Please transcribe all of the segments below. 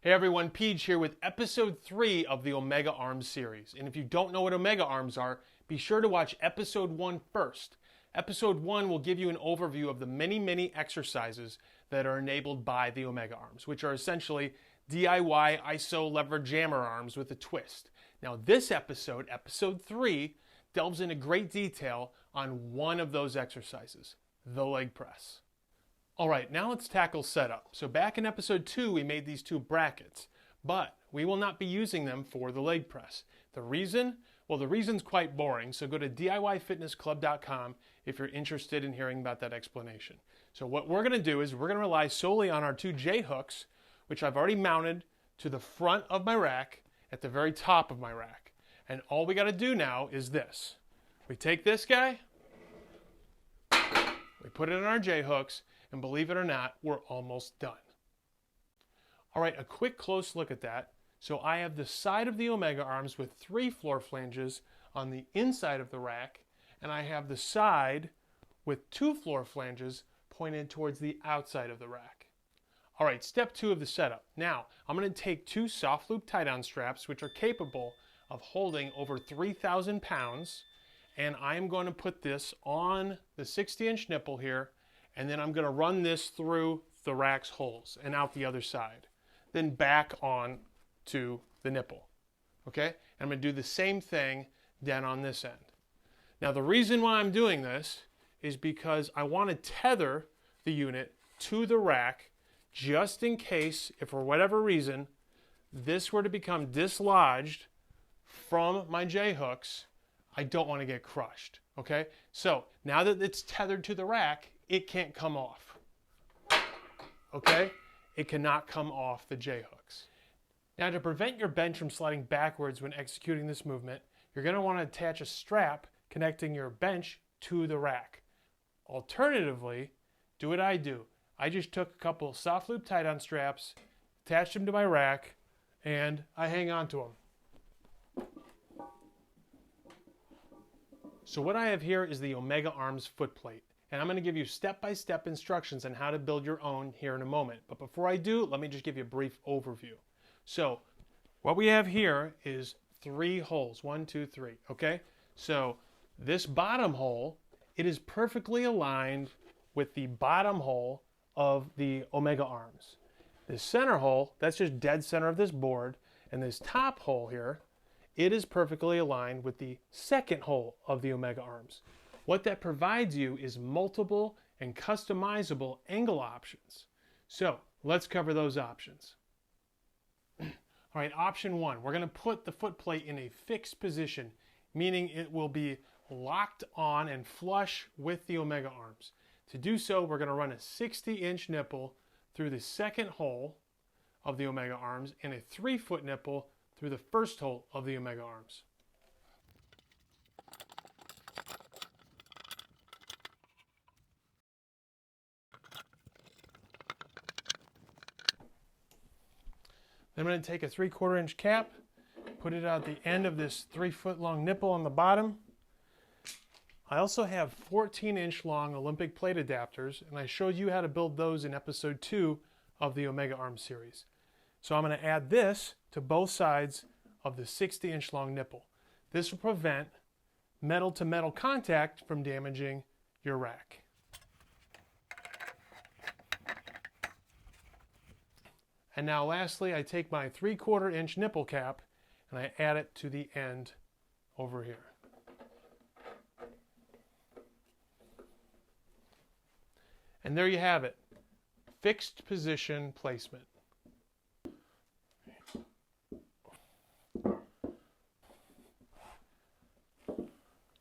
Hey everyone, Peach here with episode 3 of the Omega Arms series. And if you don't know what Omega Arms are, be sure to watch episode 1 first. Episode 1 will give you an overview of the many exercises that are enabled by the Omega Arms, which are essentially DIY ISO lever jammer arms with a twist. Now this episode, episode 3, delves into great detail on one of those exercises, the leg press. All right, now let's tackle setup. So back in episode 2, we made these two brackets, but we will not be using them for the leg press. The reason? Well, the reason's quite boring, so go to DIYfitnessclub.com if you're interested in hearing about that explanation. So what we're gonna do is we're gonna rely solely on our two J-hooks, which I've already mounted to the front of my rack at the very top of my rack. And all we gotta do now is this. We take this guy, we put it in our J-hooks, and believe it or not, we're almost done. All right, a quick close look at that. So I have the side of the Omega Arms with 3 floor flanges on the inside of the rack, and I have the side with 2 floor flanges pointed towards the outside of the rack. All right, step 2 of the setup. Now, I'm gonna take 2 soft loop tie-down straps, which are capable of holding over 3,000 pounds, and I'm going to put this on the 60-inch nipple here, and then I'm going to run this through the rack's holes and out the other side. Then back on to the nipple. Okay? And I'm going to do the same thing down on this end. Now the reason why I'm doing this is because I want to tether the unit to the rack just in case, if for whatever reason, this were to become dislodged from my J-hooks, I don't want to get crushed. Okay? So now that it's tethered to the rack, it can't come off. Okay? It cannot come off the J-hooks. Now to prevent your bench from sliding backwards when executing this movement, you're going to want to attach a strap connecting your bench to the rack. Alternatively, do what I do. I just took a couple soft loop tie-down straps, attached them to my rack, and I hang on to them. So what I have here is the Omega Arms foot plate. And I'm going to give you step-by-step instructions on how to build your own here in a moment. But before I do, let me just give you a brief overview. So what we have here is 3 holes, 1, 2, 3, okay? So this bottom hole, it is perfectly aligned with the bottom hole of the Omega Arms. This center hole, that's just dead center of this board, and this top hole here, it is perfectly aligned with the second hole of the Omega Arms. What that provides you is multiple and customizable angle options. So let's cover those options. All right, option 1, we're going to put the foot plate in a fixed position, meaning it will be locked on and flush with the Omega Arms. To do so, we're going to run a 60-inch nipple through the second hole of the Omega Arms and a 3-foot nipple through the first hole of the Omega Arms. Then I'm going to take a 3/4 inch cap, put it at the end of this 3-foot long nipple on the bottom. I also have 14-inch long Olympic plate adapters, and I showed you how to build those in episode 2 of the Omega Arms series. So I'm going to add this to both sides of the 60-inch long nipple. This will prevent metal-to-metal contact from damaging your rack. And now lastly, I take my 3/4 inch nipple cap and I add it to the end over here. And there you have it, fixed position placement.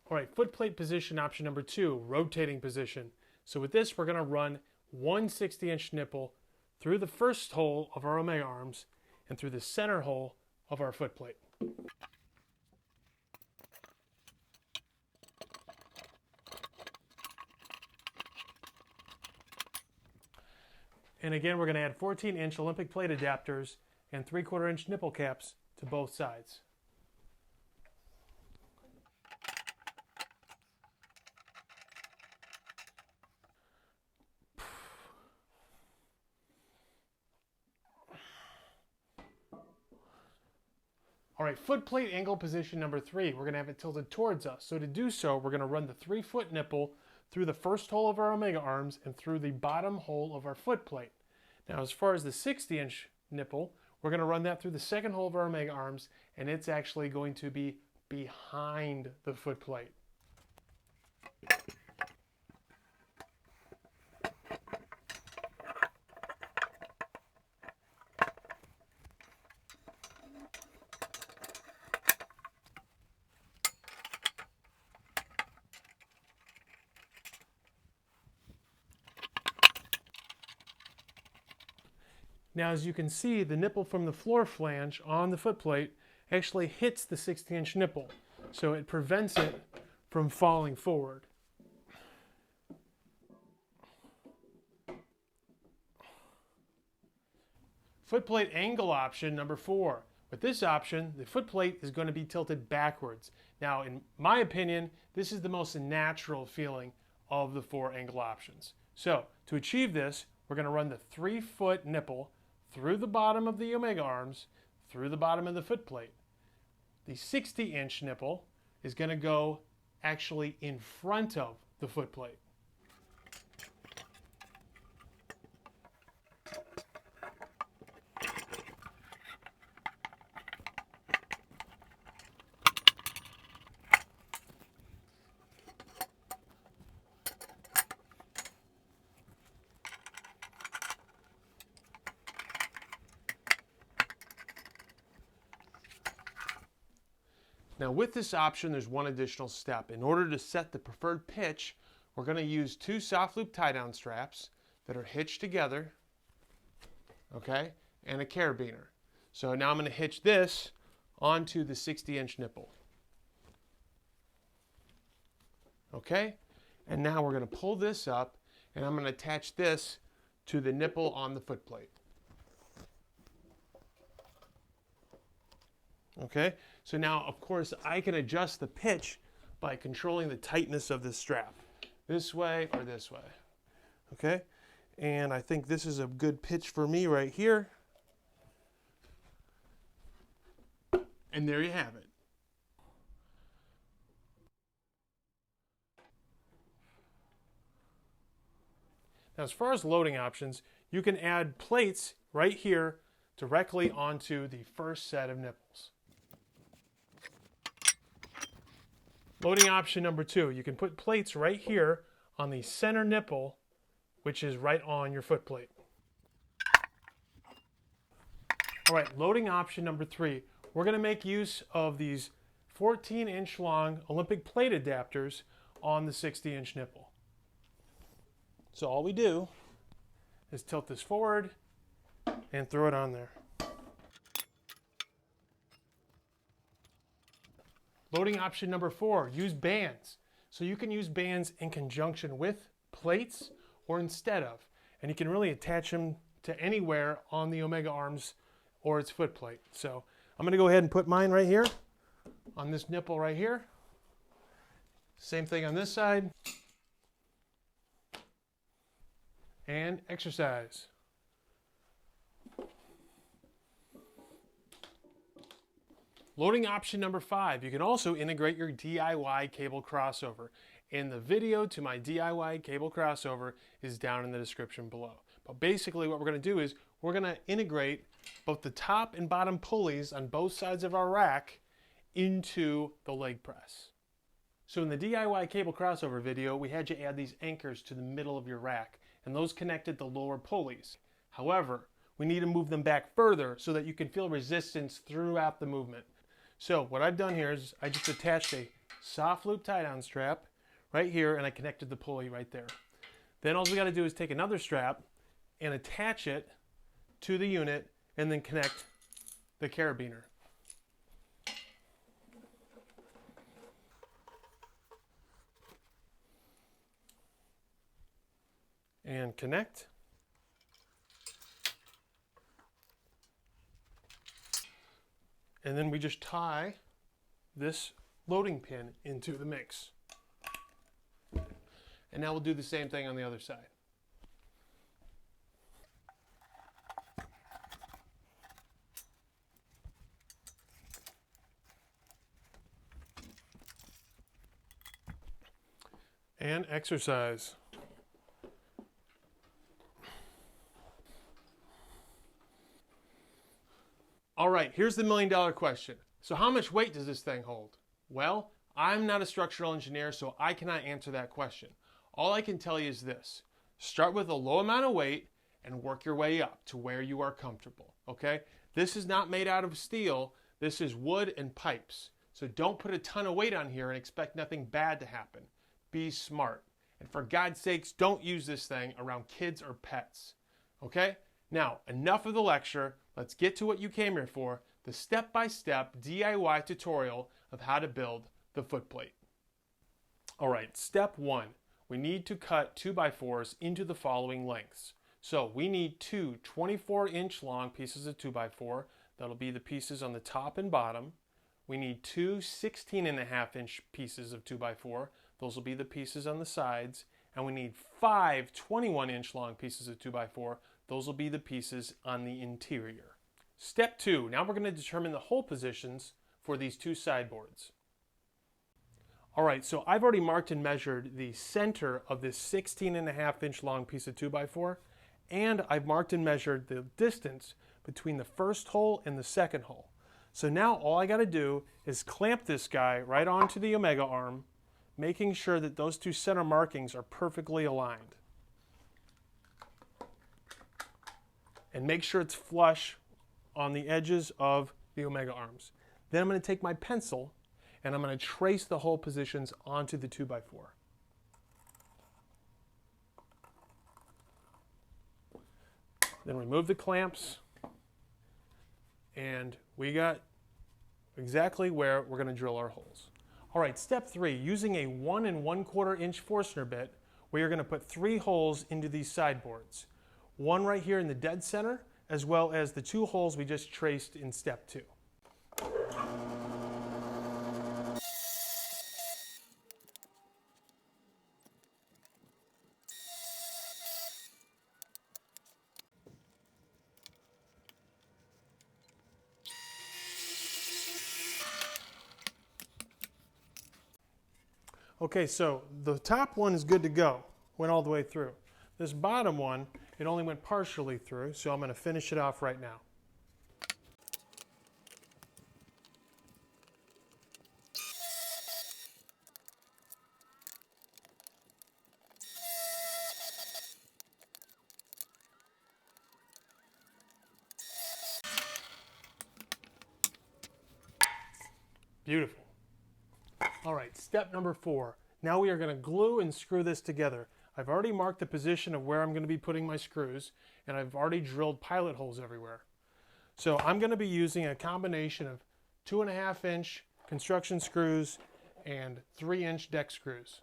All right, foot plate position option number 2, rotating position. So with this, we're going to run one 60-inch nipple through the first hole of our Omega Arms and through the center hole of our foot plate. And again, we're going to add 14-inch Olympic plate adapters and 3/4 inch nipple caps to both sides. All right, foot plate angle position number 3. We're going to have it tilted towards us. So to do so, we're going to run the 3-foot nipple through the first hole of our omega arms and through the bottom hole of our foot plate. Now, as far as the 60-inch nipple, we're going to run that through the second hole of our omega arms, and it's actually going to be behind the foot plate. Now, as you can see, the nipple from the floor flange on the foot plate actually hits the 60-inch nipple, so it prevents it from falling forward. Foot plate angle option number 4. With this option, the foot plate is going to be tilted backwards. Now, in my opinion, this is the most natural feeling of the 4 angle options. So, to achieve this, we're going to run the 3-foot nipple through the bottom of the omega arms, through the bottom of the foot plate. The 60-inch nipple is going to go actually in front of the foot plate. Now with this option, there's one additional step. In order to set the preferred pitch, we're going to use 2 soft loop tie-down straps that are hitched together, okay, and a carabiner. So now I'm going to hitch this onto the 60-inch nipple. Okay, and now we're going to pull this up, and I'm going to attach this to the nipple on the foot plate. Okay, so now of course I can adjust the pitch by controlling the tightness of this strap, this way or this way. Okay, and I think this is a good pitch for me right here. And there you have it. Now, as far as loading options, you can add plates right here directly onto the first set of nipples. Loading option number 2, you can put plates right here on the center nipple, which is right on your foot plate. All right, loading option number 3, we're going to make use of these 14-inch long Olympic plate adapters on the 60-inch nipple. So all we do is tilt this forward and throw it on there. Loading option number 4, use bands. So you can use bands in conjunction with plates or instead of. And you can really attach them to anywhere on the omega arms or its foot plate. So I'm going to go ahead and put mine right here on this nipple right here. Same thing on this side. And exercise. Loading option number 5, you can also integrate your DIY cable crossover. And the video to my DIY cable crossover is down in the description below. But basically what we're going to do is we're going to integrate both the top and bottom pulleys on both sides of our rack into the leg press. So in the DIY cable crossover video, we had you add these anchors to the middle of your rack, and those connected the lower pulleys. However, we need to move them back further so that you can feel resistance throughout the movement. So what I've done here is I just attached a soft loop tie-down strap right here, and I connected the pulley right there. Then all we got to do is take another strap and attach it to the unit and then connect the carabiner. And connect. And then we just tie this loading pin into the mix. And now we'll do the same thing on the other side. and exercise. All right, here's the $1,000,000 question. So how much weight does this thing hold? Well, I'm not a structural engineer, so I cannot answer that question. All I can tell you is this. Start with a low amount of weight and work your way up to where you are comfortable, okay? This is not made out of steel. This is wood and pipes. So don't put a ton of weight on here and expect nothing bad to happen. Be smart. And for God's sakes, don't use this thing around kids or pets, okay? Now, enough of the lecture. Let's get to what you came here for, the step-by-step DIY tutorial of how to build the footplate. All right, step 1. We need to cut 2x4s into the following lengths. So we need two 24-inch long pieces of 2x4. That'll be the pieces on the top and bottom. We need two 16.5-inch pieces of 2x4. Those will be the pieces on the sides. And we need 5 21-inch long pieces of 2x4. Those will be the pieces on the interior. Step 2, now we're going to determine the hole positions for these two sideboards. All right, so I've already marked and measured the center of this 16.5-inch long piece of 2x4, and I've marked and measured the distance between the first hole and the second hole. So now all I got to do is clamp this guy right onto the Omega arm, making sure that those two center markings are perfectly aligned. And make sure it's flush on the edges of the Omega arms. Then I'm going to take my pencil and I'm going to trace the hole positions onto the 2x4. Then remove the clamps, and we got exactly where we're going to drill our holes. All right, step 3, using a 1 1/4 inch Forstner bit, we are going to put 3 holes into these sideboards. One right here in the dead center, as well as the 2 holes we just traced in step 2. Okay, so the top one is good to go, went all the way through. This bottom one, it only went partially through, so I'm going to finish it off right now. Beautiful. All right, step number 4. Now we are going to glue and screw this together. I've already marked the position of where I'm going to be putting my screws, and I've already drilled pilot holes everywhere. So I'm going to be using a combination of 2.5-inch construction screws and 3-inch deck screws.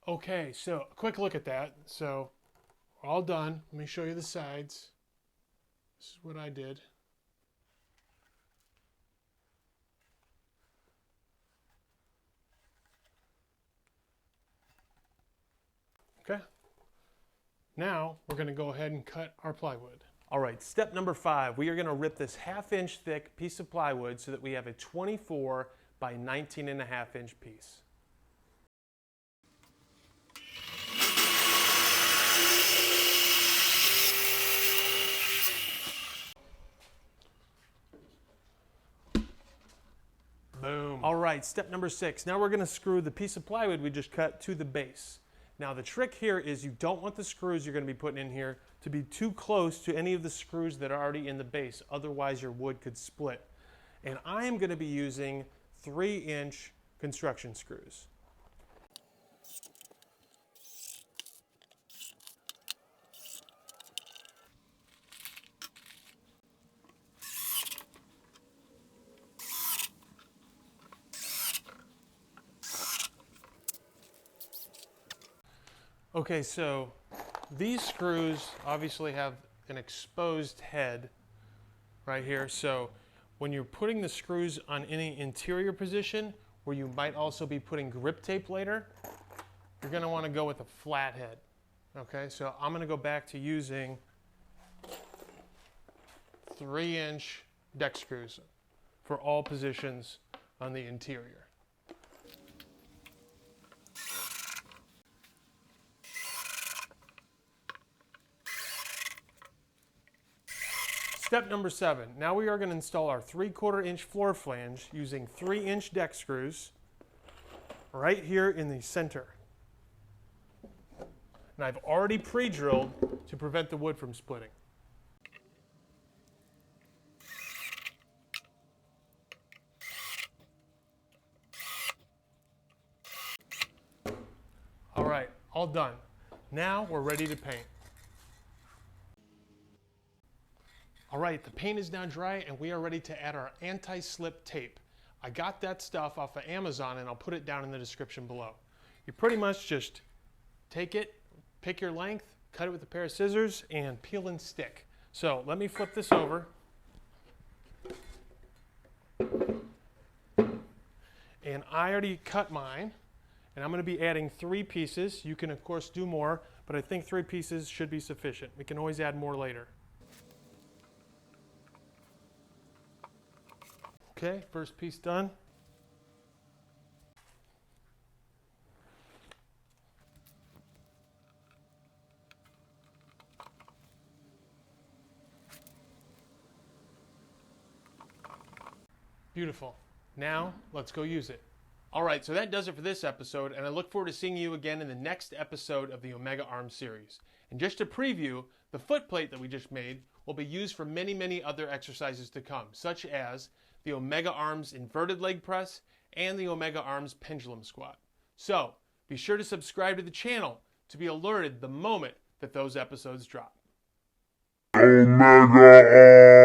Okay, so a quick look at that. So we're all done. Let me show you the sides. This is what I did. Okay, Now we're going to go ahead and cut our plywood. All right, step number 5, we are going to rip this 1/2 inch thick piece of plywood so that we have a 24 by 19.5 inch piece. Boom. All right, step number 6. Now we're going to screw the piece of plywood we just cut to the base. Now the trick here is you don't want the screws you're going to be putting in here to be too close to any of the screws that are already in the base. Otherwise your wood could split. And I am going to be using 3-inch construction screws. Okay, so these screws obviously have an exposed head right here. So when you're putting the screws on any interior position where you might also be putting grip tape later, you're going to want to go with a flat head. Okay, so I'm going to go back to using 3-inch deck screws for all positions on the interior. Step number 7. Now we are going to install our 3/4 inch floor flange using 3-inch deck screws right here in the center. And I've already pre-drilled to prevent the wood from splitting. All right, all done. Now we're ready to paint. All right, the paint is now dry and we are ready to add our anti-slip tape. I got that stuff off of Amazon and I'll put it down in the description below. You pretty much just take it, pick your length, cut it with a pair of scissors, and peel and stick. So let me flip this over. And I already cut mine, and I'm going to be adding 3 pieces. You can of course do more, but I think 3 pieces should be sufficient. We can always add more later. Okay, first piece done. Beautiful. Now, let's go use it. All right, so that does it for this episode, and I look forward to seeing you again in the next episode of the Omega Arms series. And just to preview, the foot plate that we just made will be used for many, many other exercises to come, such as the Omega Arms inverted leg press and the Omega Arms pendulum squat. So, be sure to subscribe to the channel to be alerted the moment that those episodes drop. Omega Arms!